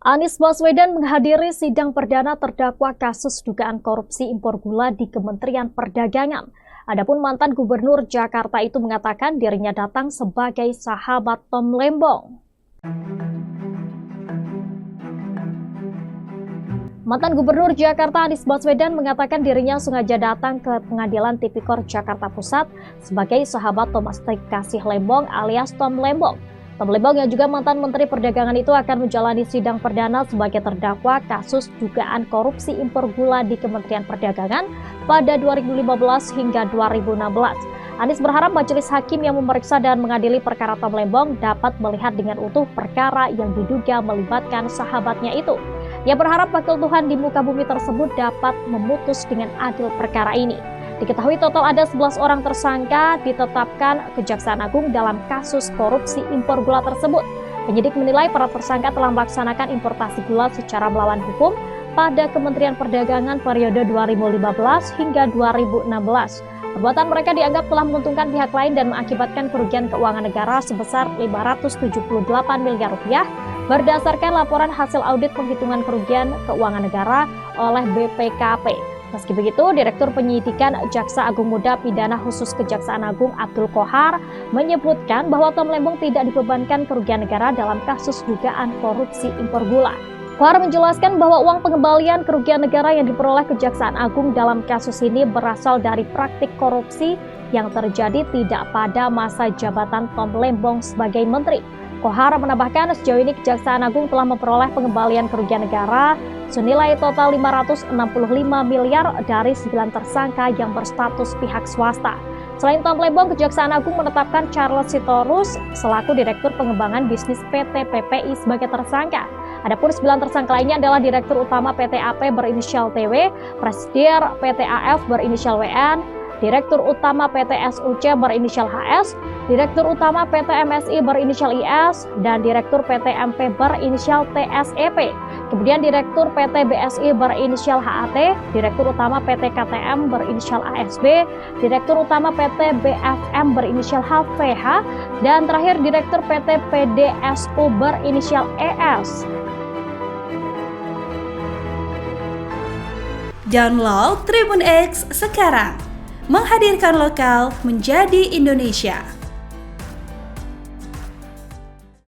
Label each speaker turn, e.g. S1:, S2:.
S1: Anies Baswedan menghadiri sidang perdana terdakwa kasus dugaan korupsi impor gula di Kementerian Perdagangan. Adapun mantan Gubernur Jakarta itu mengatakan dirinya datang sebagai sahabat Tom Lembong. Mantan Gubernur Jakarta Anies Baswedan mengatakan dirinya sengaja datang ke Pengadilan Tipikor Jakarta Pusat sebagai sahabat Thomas Kasih Lembong alias Tom Lembong. Tom Lembong yang juga mantan Menteri Perdagangan itu akan menjalani sidang perdana sebagai terdakwa kasus dugaan korupsi impor gula di Kementerian Perdagangan pada 2015 hingga 2016. Anies berharap majelis hakim yang memeriksa dan mengadili perkara Tom Lembong dapat melihat dengan utuh perkara yang diduga melibatkan sahabatnya itu. Ia berharap wakil Tuhan di muka bumi tersebut dapat memutus dengan adil perkara ini. Diketahui total ada 11 orang tersangka ditetapkan Kejaksaan Agung dalam kasus korupsi impor gula tersebut. Penyidik menilai para tersangka telah melaksanakan importasi gula secara melawan hukum pada Kementerian Perdagangan periode 2015 hingga 2016. Perbuatan mereka dianggap telah menguntungkan pihak lain dan mengakibatkan kerugian keuangan negara sebesar 578 miliar rupiah berdasarkan laporan hasil audit penghitungan kerugian keuangan negara oleh BPKP. Meski begitu, Direktur Penyidikan Jaksa Agung Muda Pidana Khusus Kejaksaan Agung Abdul Kohar menyebutkan bahwa Tom Lembong tidak dibebankan kerugian negara dalam kasus dugaan korupsi impor gula. Kohar menjelaskan bahwa uang pengembalian kerugian negara yang diperoleh Kejaksaan Agung dalam kasus ini berasal dari praktik korupsi yang terjadi tidak pada masa jabatan Tom Lembong sebagai menteri. Kohar menambahkan sejauh ini Kejaksaan Agung telah memperoleh pengembalian kerugian negara senilai total 565 miliar dari 9 tersangka yang berstatus pihak swasta. Selain Tom Lembong, Kejaksaan Agung menetapkan Charles Sitorus selaku Direktur Pengembangan Bisnis PT PPI sebagai tersangka. Adapun 9 tersangka lainnya adalah Direktur Utama PT AP berinisial TW, Presidir PT AF berinisial WN, Direktur Utama PT SUC berinisial HS, Direktur Utama PT MSI berinisial IS, dan Direktur PT MP berinisial TSEP. Kemudian Direktur PT BSI berinisial HAT, Direktur Utama PT KTM berinisial ASB, Direktur Utama PT BFM berinisial HVH, dan terakhir Direktur PT PDSU berinisial ES.
S2: Download Tribun X sekarang, menghadirkan lokal menjadi Indonesia.